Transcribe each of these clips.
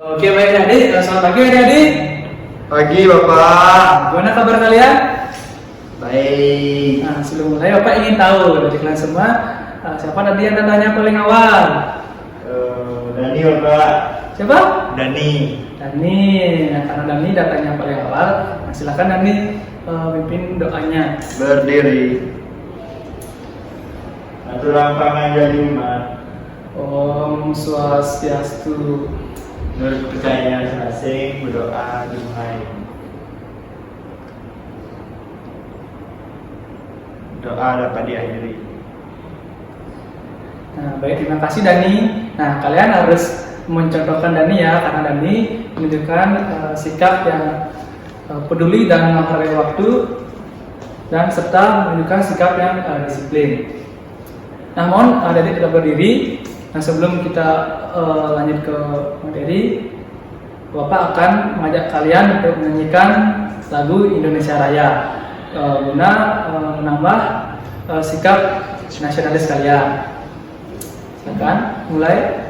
Oke, baik adik. Selamat pagi adik-adik. Pagi Bapak. Gimana kabar kalian? Baik. Nah, sebelum mulai Bapak ingin tahu dari kalian semua siapa tadi yang datanya paling awal? Dani Bapak. Siapa? Dani. Dani. Nah, karena Dani datanya paling awal, nah, silakan Dani pimpin doanya. Berdiri. Aturan pengajian Jumat. Om Swastiastu. Menurut percaya masing-masing berdoa dimulai. Doa dapat diakhiri. Nah, baik, terima kasih Dani. Nah, kalian harus mencontohkan Dani ya, karena Dani menunjukkan sikap yang peduli dan menghargai waktu dan serta menunjukkan sikap yang disiplin. Nah, mohon adik-adik tetap berdiri. Nah, sebelum kita lanjut ke materi, Bapak akan mengajak kalian untuk menyanyikan lagu Indonesia Raya guna menambah sikap nasionalis kalian. Silakan mulai.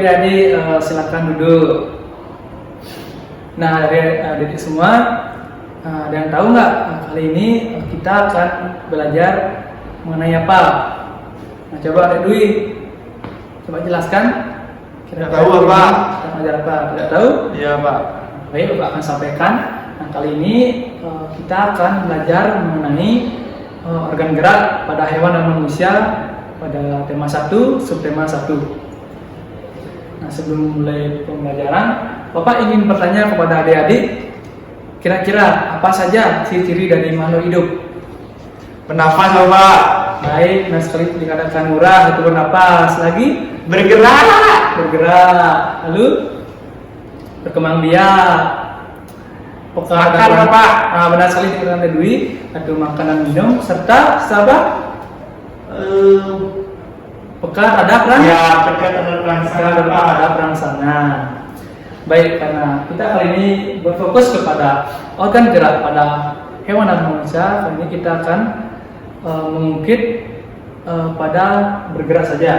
Jadi silakan duduk. Nah, adik-adik semua, ada yang tahu nggak kali ini kita akan belajar mengenai apa? Nah, coba Adik Dwi, coba jelaskan. Tidak tahu Bapak. Kita belajar apa? Tidak tahu? Iya Pak. Baik, Bapak akan sampaikan. Nah, kali ini kita akan belajar mengenai organ gerak pada hewan dan manusia pada tema 1, subtema 1. Nah, sebelum mulai pembelajaran, Bapak ingin bertanya kepada adik-adik, kira-kira apa saja ciri-ciri dari makhluk hidup? Bernafas Bapak. Baik, nah sekali dikatakan murah itu bernapas, lagi Bergerak. bergerak, lalu berkembang biak, Makan Bapak. Nah, benar sekali dikatakan Dwi, atau makanan minum serta sahabat pekat ada perang? Ya, pekat ada perangsana Pak. Ada perangsana. Baik, karena kita kali ini berfokus kepada organ gerak pada hewan dan manusia, kali ini kita akan mengungkit pada bergerak saja.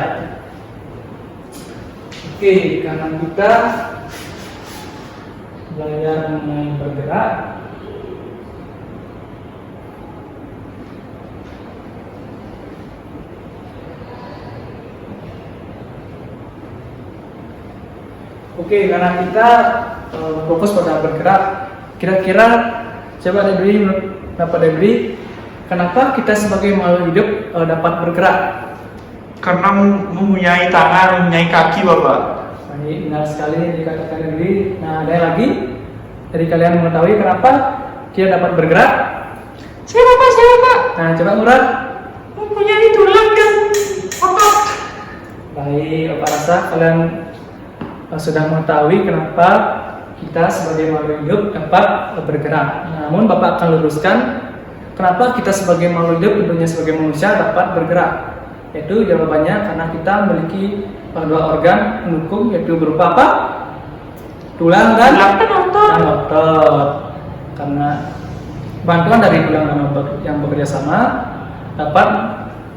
Oke, karena kita belajar mengenai bergerak, oke, karena kita fokus pada bergerak, kira-kira coba Debri, kenapa Debri, kenapa kita sebagai makhluk hidup dapat bergerak? Karena mempunyai tangan, mempunyai kaki Bapak. Baik, benar sekali yang dikatakan Debri. Nah, ada yang lagi dari kalian mengetahui kenapa kita dapat bergerak? Saya Bapak. Nah, coba Murad. Mempunyai tulang dan otot. Baik, Bapak rasa kalian sudah mengetahui kenapa kita sebagai makhluk hidup dapat bergerak. Namun Bapak akan luruskan kenapa kita sebagai makhluk hidup, tentunya sebagai manusia, dapat bergerak. Yaitu jawabannya karena kita memiliki dua organ pendukung, yaitu berupa apa? Tulang dan otot. Karena bantuan dari tulang dan otot yang bekerja sama dapat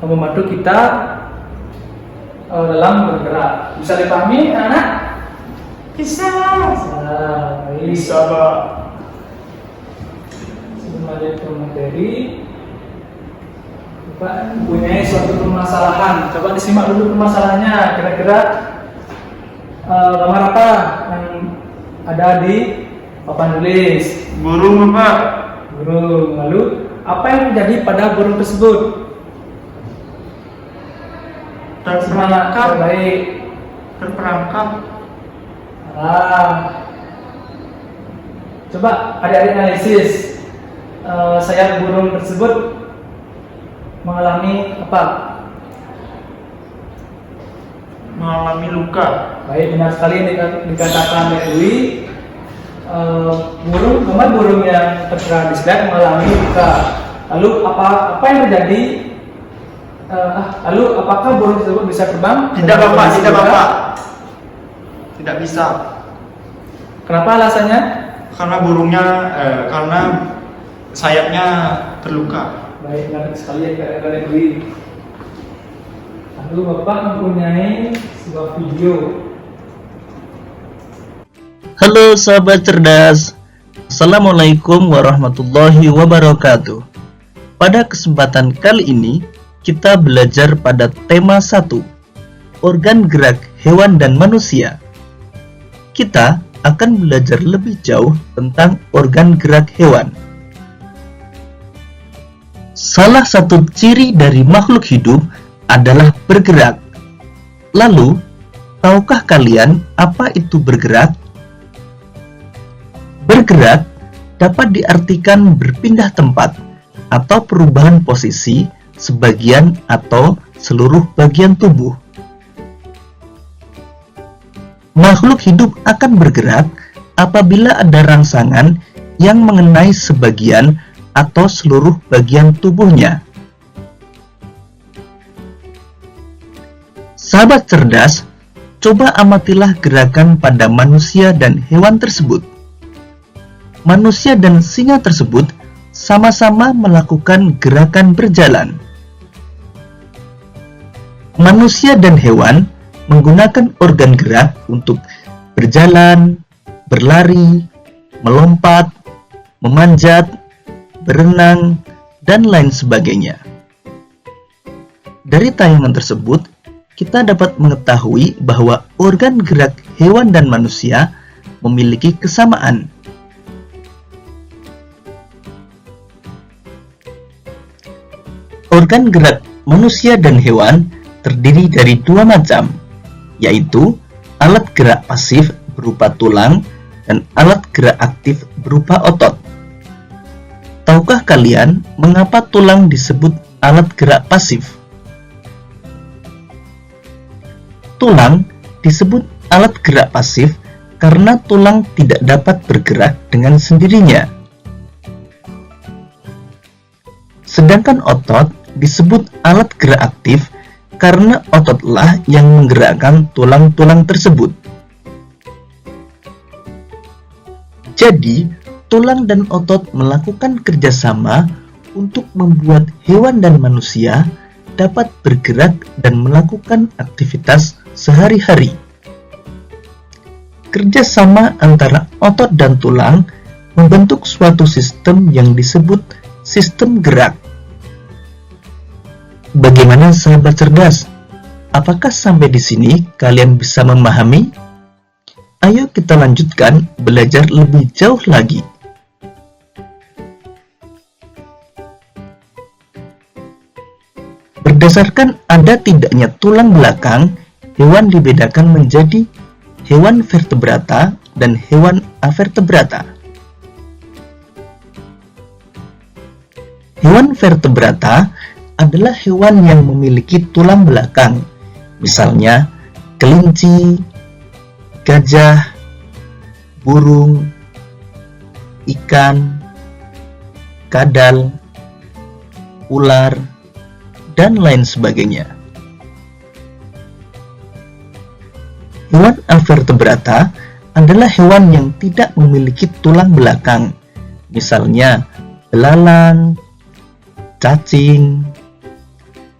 membantu kita dalam bergerak. Bisa dipahami, anak? Bisa. Baik. Bisa, Pak. Sebelum ada ke materi, Bapak mempunyai suatu permasalahan. Coba disimak dulu permasalahannya. Kira-kira gambar apa yang ada di papan tulis? Burung, Bapak. Burung. Lalu apa yang terjadi pada burung tersebut? Terperangkap. Baik. Terperangkap. Coba adik-adik analisis. Sayap burung tersebut mengalami apa? Mengalami luka. Baik, benar sekali dikatakan oleh Dwi. Gambar burung yang tertera di slide mengalami luka. Lalu apa yang terjadi? Lalu apakah burung tersebut bisa terbang? Tidak, Bapak. Tidak, Bapak. Tidak bisa. Kenapa alasannya? Karena burungnya, karena sayapnya terluka. Baik, menarik sekali ya kalian Dwi. Lalu Bapak mempunyai sebuah video. Halo sahabat cerdas, Assalamualaikum warahmatullahi wabarakatuh. Pada kesempatan kali ini, kita belajar pada tema 1, organ gerak hewan dan manusia. Kita akan belajar lebih jauh tentang organ gerak hewan. Salah satu ciri dari makhluk hidup adalah bergerak. Lalu, tahukah kalian apa itu bergerak? Bergerak dapat diartikan berpindah tempat atau perubahan posisi sebagian atau seluruh bagian tubuh. Makhluk hidup akan bergerak apabila ada rangsangan yang mengenai sebagian atau seluruh bagian tubuhnya. Sahabat cerdas, coba amatilah gerakan pada manusia dan hewan tersebut. Manusia dan singa tersebut sama-sama melakukan gerakan berjalan. Manusia dan hewan menggunakan organ gerak untuk berjalan, berlari, melompat, memanjat, berenang, dan lain sebagainya. Dari tayangan tersebut, kita dapat mengetahui bahwa organ gerak hewan dan manusia memiliki kesamaan. Organ gerak manusia dan hewan terdiri dari dua macam, yaitu alat gerak pasif berupa tulang dan alat gerak aktif berupa otot. Tahukah kalian mengapa tulang disebut alat gerak pasif? Tulang disebut alat gerak pasif karena tulang tidak dapat bergerak dengan sendirinya. Sedangkan otot disebut alat gerak aktif karena ototlah yang menggerakkan tulang-tulang tersebut. Jadi, tulang dan otot melakukan kerjasama untuk membuat hewan dan manusia dapat bergerak dan melakukan aktivitas sehari-hari. Kerjasama antara otot dan tulang membentuk suatu sistem yang disebut sistem gerak. Bagaimana sahabat cerdas? Apakah sampai di sini kalian bisa memahami? Ayo kita lanjutkan belajar lebih jauh lagi. Berdasarkan ada tidaknya tulang belakang, hewan dibedakan menjadi hewan vertebrata dan hewan avertebrata. Hewan vertebrata adalah hewan yang memiliki tulang belakang, misalnya kelinci, gajah, burung, ikan, kadal, ular, dan lain sebagainya. Hewan avertebrata adalah hewan yang tidak memiliki tulang belakang, misalnya belalang, cacing,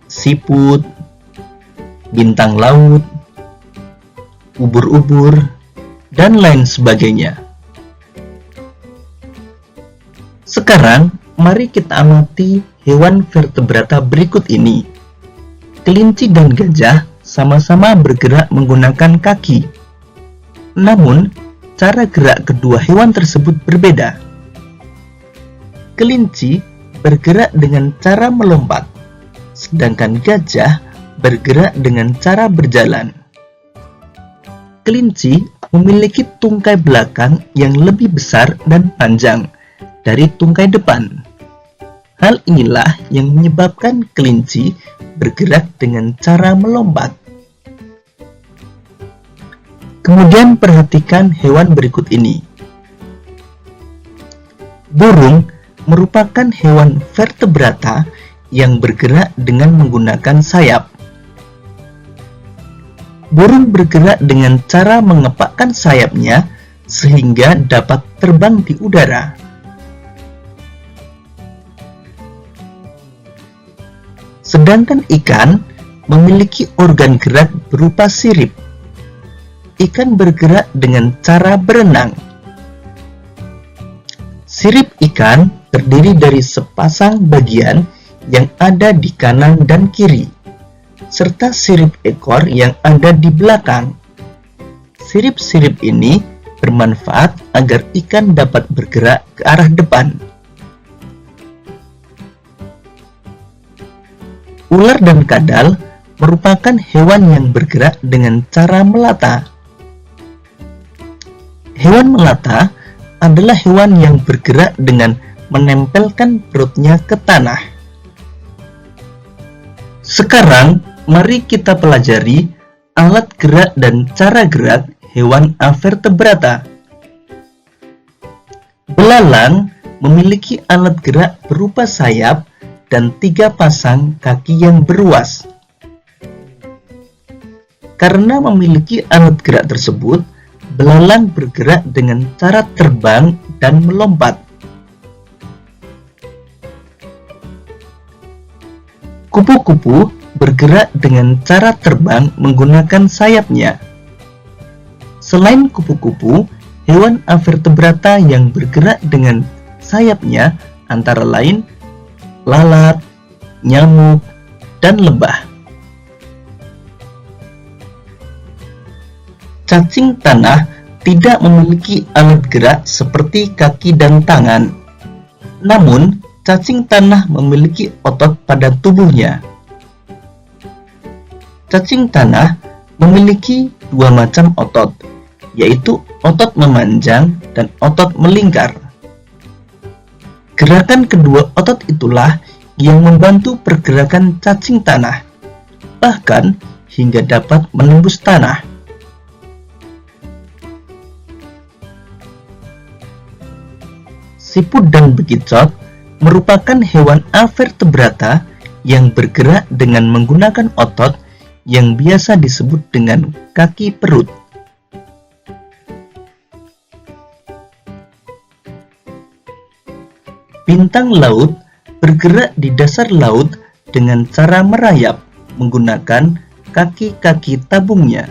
siput, bintang laut, ubur-ubur, dan lain sebagainya. Sekarang, mari kita amati hewan vertebrata berikut ini. Kelinci dan gajah sama-sama bergerak menggunakan kaki. Namun, cara gerak kedua hewan tersebut berbeda. Kelinci bergerak dengan cara melompat, sedangkan gajah bergerak dengan cara berjalan. Kelinci memiliki tungkai belakang yang lebih besar dan panjang dari tungkai depan. Hal inilah yang menyebabkan kelinci bergerak dengan cara melompat. Kemudian perhatikan hewan berikut ini. Burung merupakan hewan vertebrata yang bergerak dengan menggunakan sayap. Burung bergerak dengan cara mengepakkan sayapnya sehingga dapat terbang di udara. Sedangkan ikan memiliki organ gerak berupa sirip. Ikan bergerak dengan cara berenang. Sirip ikan terdiri dari sepasang bagian yang ada di kanan dan kiri, serta sirip ekor yang ada di belakang. Sirip-sirip ini bermanfaat agar ikan dapat bergerak ke arah depan. Ular dan kadal merupakan hewan yang bergerak dengan cara melata. Hewan melata adalah hewan yang bergerak dengan menempelkan perutnya ke tanah. Sekarang, mari kita pelajari alat gerak dan cara gerak hewan avertebrata. Belalang memiliki alat gerak berupa sayap dan 3 pasang kaki yang beruas. Karena memiliki alat gerak tersebut, belalang bergerak dengan cara terbang dan melompat. Kupu-kupu bergerak dengan cara terbang menggunakan sayapnya. Selain kupu-kupu, hewan avertebrata yang bergerak dengan sayapnya antara lain lalat, nyamuk, dan lebah. Cacing tanah tidak memiliki alat gerak seperti kaki dan tangan. Namun, cacing tanah memiliki otot pada tubuhnya. Cacing tanah memiliki 2 macam otot, yaitu otot memanjang dan otot melingkar. Gerakan kedua otot itulah yang membantu pergerakan cacing tanah, bahkan hingga dapat menembus tanah. Siput dan bekicot merupakan hewan avertebrata yang bergerak dengan menggunakan otot yang biasa disebut dengan kaki perut. Bintang laut bergerak di dasar laut dengan cara merayap menggunakan kaki-kaki tabungnya.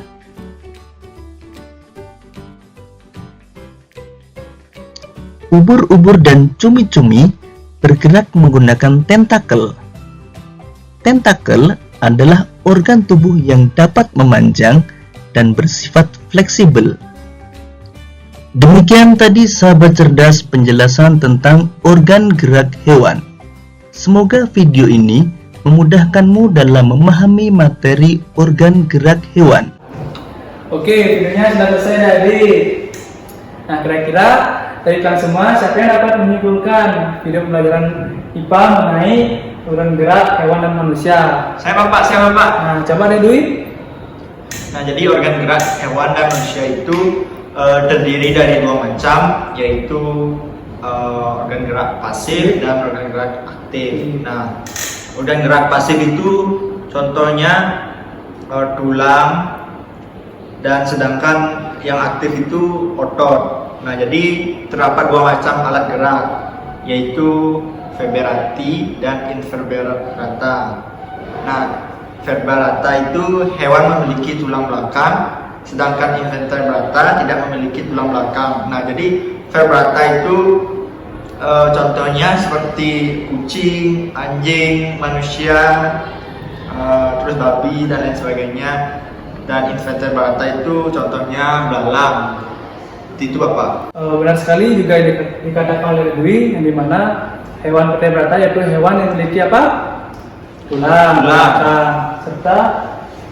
Ubur-ubur dan cumi-cumi bergerak menggunakan tentakel. Tentakel adalah organ tubuh yang dapat memanjang dan bersifat fleksibel. Demikian tadi sahabat cerdas penjelasan tentang organ gerak hewan. Semoga video ini memudahkanmu dalam memahami materi organ gerak hewan. Oke, videonya sudah selesai tadi. Nah, kira-kira dari kalian semua siapa yang dapat menyimpulkan video pelajaran IPA mengenai organ gerak hewan dan manusia? Saya Bapak. Nah, coba deh Dwi. Nah, jadi organ gerak hewan dan manusia itu terdiri dari dua macam, yaitu organ gerak pasif dan organ gerak aktif. Nah, organ gerak pasif itu contohnya tulang, dan sedangkan yang aktif itu otot. Nah, jadi terdapat dua macam alat gerak, yaitu vertebrati dan invertebrata. Nah, vertebrata itu hewan memiliki tulang belakang, sedangkan invertebrata tidak memiliki tulang belakang. Nah, jadi vertebrata itu contohnya seperti kucing, anjing, manusia, terus babi dan lain sebagainya. Dan invertebrata itu contohnya belalang. Itu Bapak. Benar sekali juga dikatakan oleh Dwi, yang dimana hewan vertebrata yaitu hewan yang memiliki apa? Tulang belakang. Serta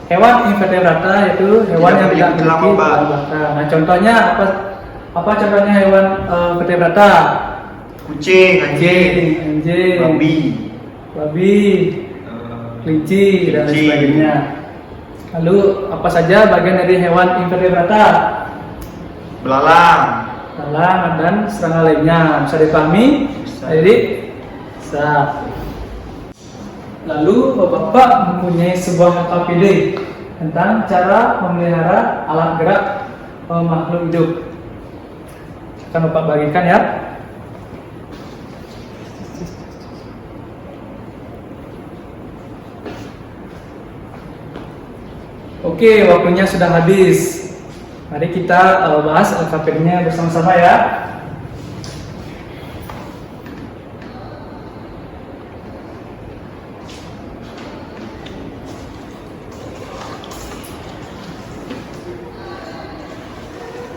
hewan invertebrata yaitu hewan yang tidak memiliki tulang belakang. Nah, contohnya apa contohnya hewan vertebrata? Kucing, anjing, babi, kelinci dan lain sebagainya. Lalu apa saja bagian dari hewan invertebrata? Belalang Dan serangga lainnya. Bisa dipahami? Jadi, bisa. Lalu Bapak mempunyai sebuah APD tentang cara memelihara alat gerak makhluk hidup. Akan Bapak bagikan ya. Oke, waktunya sudah habis. Mari kita bahas LKPD-nya bersama-sama ya.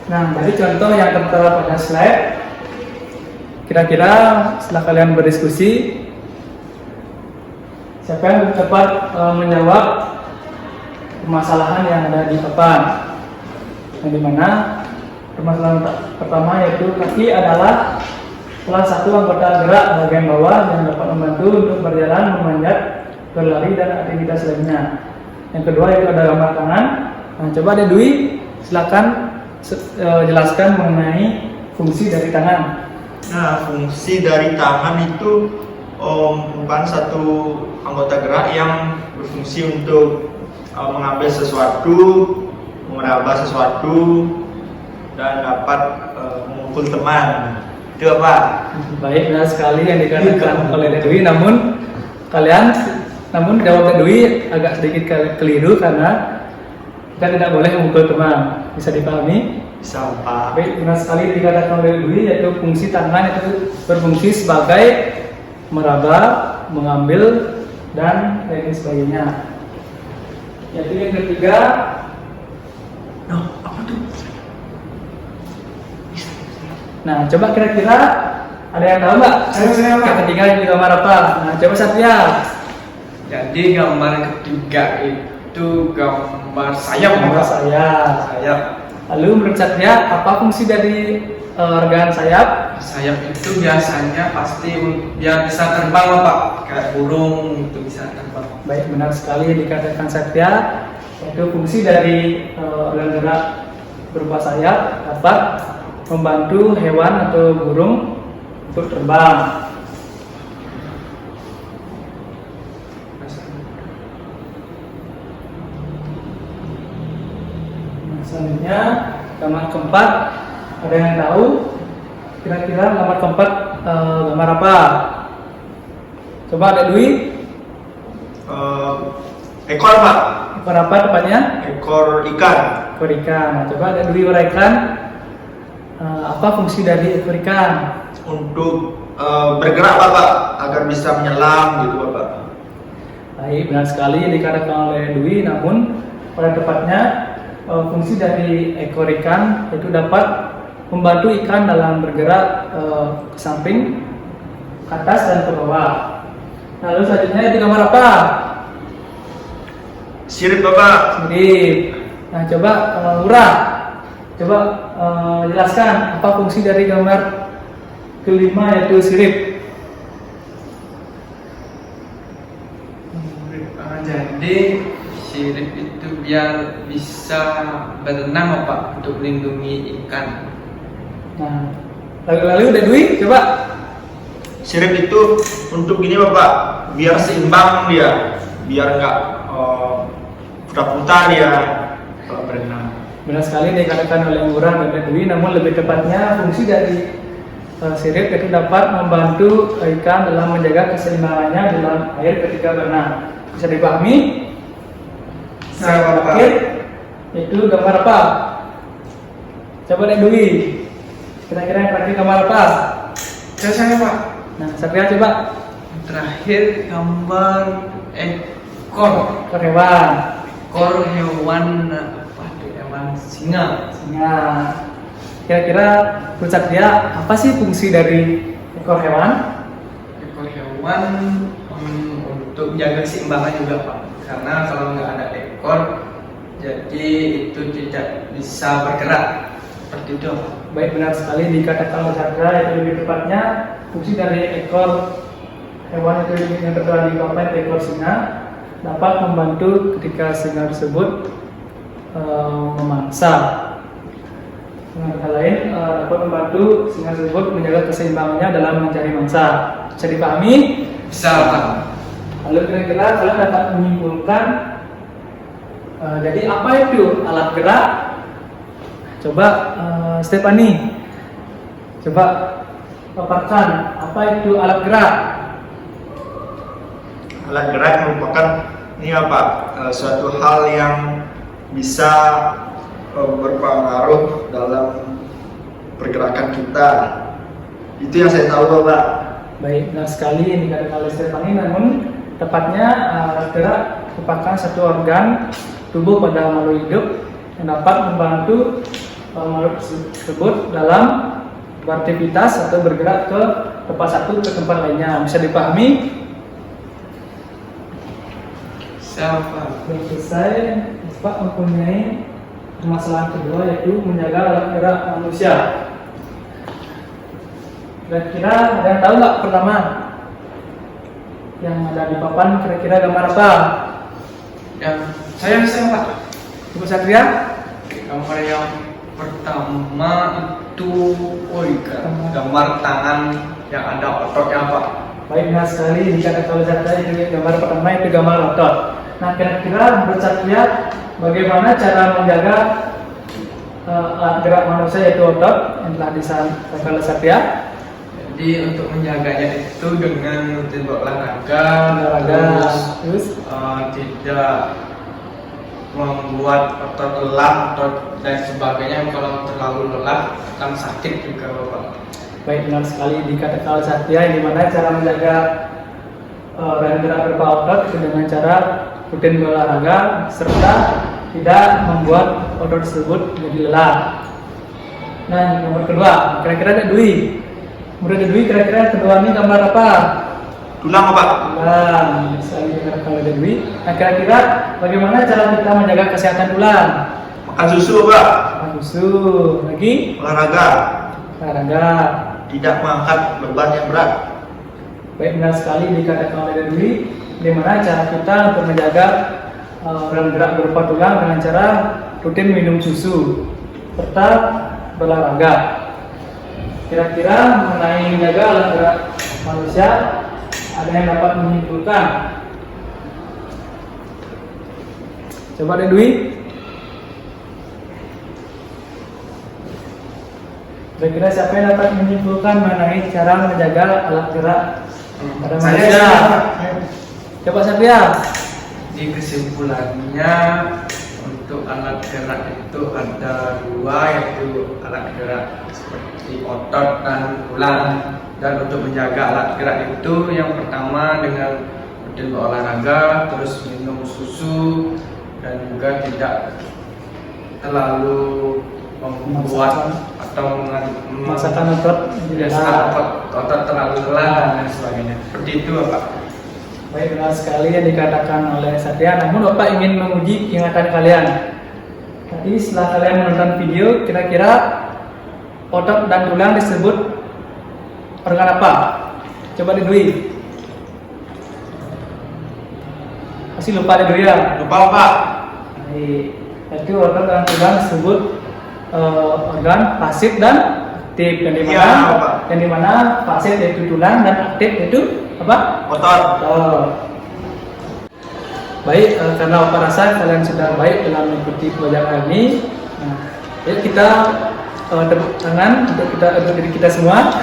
Nah, dari contoh yang tertera pada slide, kira-kira setelah kalian berdiskusi, siapa yang dapat menjawab permasalahan yang ada di papan? Yang dimana permasalahan pertama yaitu kaki adalah salah satu anggota gerak bagian bawah yang dapat membantu untuk berjalan, memanjat, berlari dan aktivitas lainnya. Yang kedua yaitu ada gambar tangan. Nah, coba ada Dwi, silakan jelaskan mengenai fungsi dari tangan. Nah, fungsi dari tangan itu merupakan satu anggota gerak yang berfungsi untuk mengambil sesuatu, meraba sesuatu, dan dapat memukul teman. Itu apa? Baik, benar sekali yang dikatakan oleh Dwi. Namun jawab Dwi agak sedikit keliru karena kita tidak boleh memukul teman. Bisa dipahami? Bisa, Pak. Baik, benar sekali dikatakan oleh Dwi, yaitu fungsi tangan itu berfungsi sebagai meraba, mengambil, dan lain sebagainya. Yaitu yang ketiga, Apa tuh? nah coba kira-kira ada yang tahu nggak? Yang ketiga di gambar apa? Nah coba Satya. Jadi gambar ketiga itu gambar sayap. Gambar sayap. Lalu menurut Satya, apa fungsi dari organ sayap? Sayap itu biasanya pasti biar bisa terbang Pak, kayak burung itu bisa terbang. Baik, benar sekali dikatakan Satya, yaitu fungsi dari organ gerak berupa sayap dapat membantu hewan atau burung untuk terbang. Selanjutnya gambar keempat, ada yang tahu kira-kira gambar keempat gambar apa? Coba ada Dwi. Ekor, Pak. Ekor apa tepatnya? Ekor ikan. Ekor ikan. Nah, coba ada Dwi uraikan apa fungsi dari ekor ikan? Untuk bergerak, Bapak, agar bisa menyelam gitu, Bapak. Baik, benar sekali dikatakan oleh Dwi. Namun pada tepatnya fungsi dari ekor ikan itu dapat membantu ikan dalam bergerak ke samping, ke atas dan ke bawah. Lalu selanjutnya itu gambar apa? Sirip, Bapak. Sirip. Nah coba Lurah, coba jelaskan apa fungsi dari gambar kelima yaitu sirip. Jadi sirip itu biar bisa berenang Pak, untuk melindungi ikan. Nah, lalu udah Dwi, coba. Sirip itu untuk ini Bapak, biar seimbang dia, biar nggak putar-putar dia kalau berenang. Benar sekali dikatakan oleh Ngurah dan Dwi, namun lebih tepatnya fungsi dari sirip itu dapat membantu ikan dalam menjaga keseimbangannya dalam air ketika berenang. Bisa dipahami? Nah, Pak. Terakhir itu gambar apa? Coba deh Dwi. Kira-kira yang terakhir gambar apa? Saya Pak. Nah, Satria coba. Terakhir gambar ekor Hewan. hewan apa tuh? Hewan singa. Singa. Kira-kira menurut Satria apa sih fungsi dari ekor hewan? Ekor hewan untuk menjaga keseimbangan juga Pak. Karena kalau nggak ada ekor, jadi itu tidak bisa bergerak seperti itu Pak. Baik, benar sekali dikatakan oleh Satria, itu lebih tepatnya fungsi dari ekor hewan itu yang tertera di papan ekor singa dapat membantu ketika singa tersebut memangsa. Dengan kata lain dapat membantu singa tersebut menjaga keseimbangannya dalam mencari mangsa. Bisa dipahami? Bisa Pak. Lalu kira-kira kalian dapat menyimpulkan jadi apa itu alat gerak? Coba Stephanie, coba paparkan apa itu alat gerak? Alat gerak merupakan ini apa? Suatu hal yang bisa berpengaruh dalam pergerakan kita. Itu yang saya tahu Bapak. Baik, benar sekali yang dikatakan oleh Stephanie, namun tepatnya alat gerak merupakan satu organ tubuh pada makhluk hidup yang dapat membantu makhluk tersebut dalam beraktivitas atau bergerak ke tempat satu ke tempat lainnya. Bisa dipahami? Siapa? Sudah selesai. Pak mempunyai permasalahan kedua, yaitu menjaga alat gerak manusia. Kira-kira ada yang tahu nggak pertama yang ada di papan, kira-kira gambar apa? Yang saya Pak. Ibu Satria? Gambar yang pertama itu gambar tangan yang ada ototnya Pak. Baik, benar sekali dikatakan oleh Satria, itu gambar pertama itu gambar otot. Nah, kira-kira menurut Satria bagaimana cara menjaga alat gerak manusia yaitu otot yang telah disampaikan oleh Satria? Jadi untuk menjaganya itu dengan rutin berolahraga, terus tidak membuat otot lelah dan sebagainya. Kalau terlalu lelah akan sakit juga Bapak. baik, benar sekali dikatakan oleh Satria, di mana cara menjaga dan gerak berupa otot itu dengan cara rutin berolahraga serta tidak membuat otot tersebut menjadi lelah. Nah, nomor kedua, kira-kira ada Dwi. Menurut Dwi, kira-kira kedua ini gambar apa? Tulang Bapak. Tulang. Sekali dikatakan oleh Dwi. Nah, kira-kira bagaimana cara kita menjaga kesehatan tulang? Makan susu Bapak. Makan susu. Lagi? Olahraga. Olahraga. Tidak mengangkat beban yang berat. Baik, benar sekali dikatakan oleh Dwi. Bagaimana cara kita untuk menjaga gerak berupa tulang dengan cara rutin minum susu serta berolahraga. Kira-kira mengenai menjaga alat gerak manusia, ada yang dapat menyimpulkan? Coba deh Dwi. Kira-kira siapa yang dapat menyimpulkan mengenai cara menjaga alat gerak pada manusia? Coba Satria. Di kesimpulannya untuk alat gerak itu ada dua, yaitu alat gerak seperti otot dan tulang. Dan untuk menjaga alat gerak itu yang pertama dengan rutin berolahraga, terus minum susu, dan juga tidak terlalu membuat atau Masakan otot otot terlalu lelah dan sebagainya. Seperti itu Bapak. Baik, benar sekali yang dikatakan oleh Satria. Namun Bapak ingin menguji ingatan kalian. Tadi setelah kalian menonton video, kira-kira otot dan tulang disebut organ apa? Coba Dwi. Masih lupa ada dulu ya? Lupa Pak. Baik. Itu organ tulang disebut organ pasif dan aktif. Iya, Pak. Yang dimana pasif yaitu tulang dan aktif yaitu apa? Otot. Otot. Baik, karena Bapak rasa kalian sudah baik dalam mengikuti pelajaran ini. Nah, yuk kita tepuk tangan untuk diri kita semua.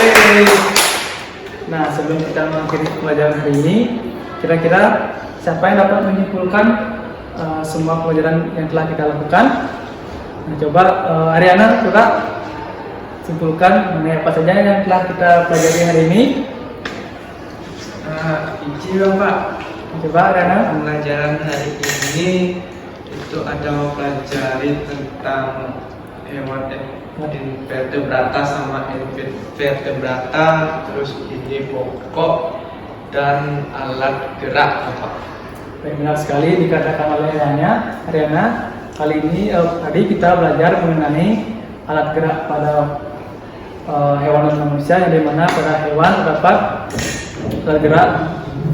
Yeay. Nah, sebelum kita mengakhiri pelajaran hari ini, kira-kira siapa yang dapat menyimpulkan semua pelajaran yang telah kita lakukan? Nah, coba Ariana coba simpulkan mengenai apa saja yang telah kita pelajari hari ini. Izin Pak, Coba Ariana. pembelajaran hari ini itu ada mempelajari tentang hewan invertebrata sama invertebrata, terus ide pokok dan alat gerak Pak. Baik, benar sekali dikatakan oleh Ariana. Kali ini tadi kita belajar mengenai alat gerak pada hewan dan manusia, yang dimana pada hewan terdapat alat gerak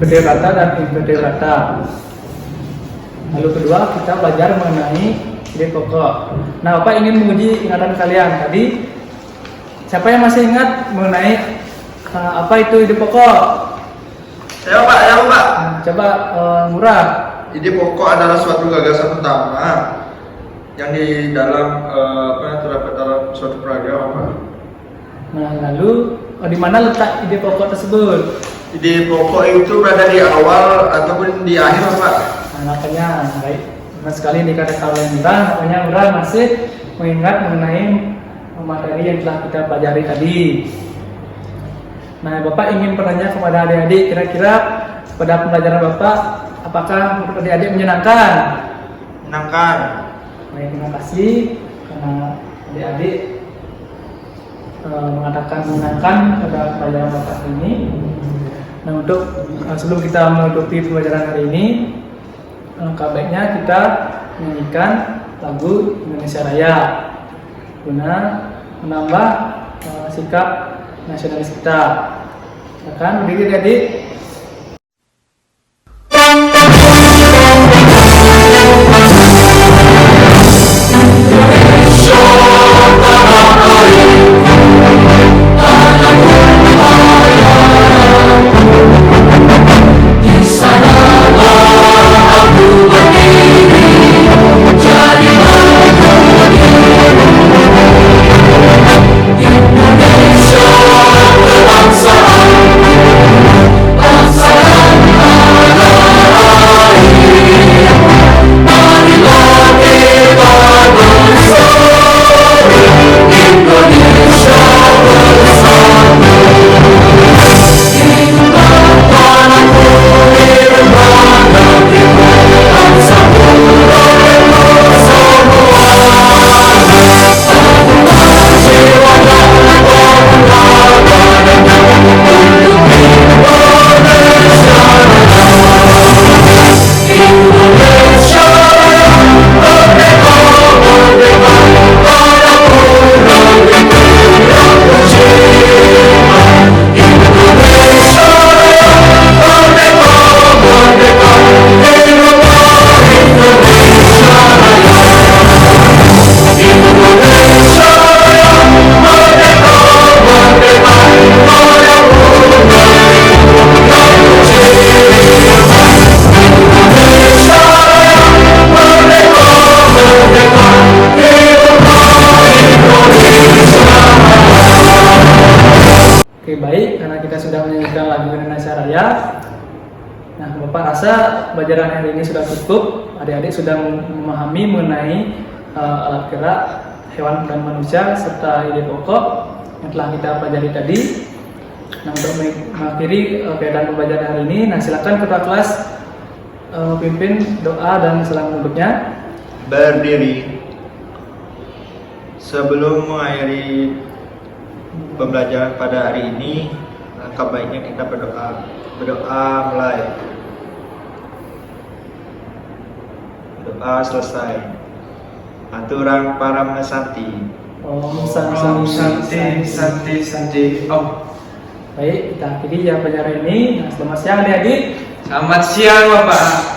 vertebrata dan invertebrata. Lalu kedua kita belajar mengenai ide pokok. Nah, Bapak ingin menguji ingatan kalian tadi. Siapa yang masih ingat mengenai apa itu ide pokok? Saya Pak, ya Pak. Nah, coba Murah. Ide pokok adalah suatu gagasan utama yang di dalam terdapat dalam suatu program Pak. Nah, lalu di mana letak ide pokok tersebut? Ide pokok itu berada di awal ataupun di akhir Pak. Nah, makanya baik, benar sekali dikatakan oleh Murah. Makanya Murah masih mengingat mengenai materi yang telah kita pelajari tadi. Nah, Bapak ingin bertanya kepada adik-adik, kira-kira pada pembelajaran Bapak, apakah menurut adik-adik menyenangkan? Menyenangkan. Baik, terima kasih karena adik-adik mengatakan menyenangkan pada pelajaran Bapak ini. Nah, untuk sebelum kita menutupi pembelajaran hari ini, alangkah baiknya kita menyanyikan lagu Indonesia Raya guna menambah sikap nasionalis kita. Silakan berdiri adik. Oke, baik, karena kita sudah menyanyikan lagu Indonesia Raya. Nah, Bapak rasa pelajaran hari ini sudah cukup. Adik-adik sudah memahami mengenai alat gerak hewan dan manusia serta ide pokok yang telah kita pelajari tadi. Nah, untuk mengakhiri kegiatan pembelajaran hari ini, nah silakan ketua kelas pimpin doa dan salam menutupnya. Berdiri. Sebelum mengakhiri pembelajaran pada hari ini, langkah baiknya kita berdoa. Berdoa mulai. Doa selesai. Aturang para mesanti. Om Santi, Santi, Santi, Santi, Om. Baik, kita akhiri ya pelajaran ini. Nah, selamat siang adik-adik. Selamat siang Bapak.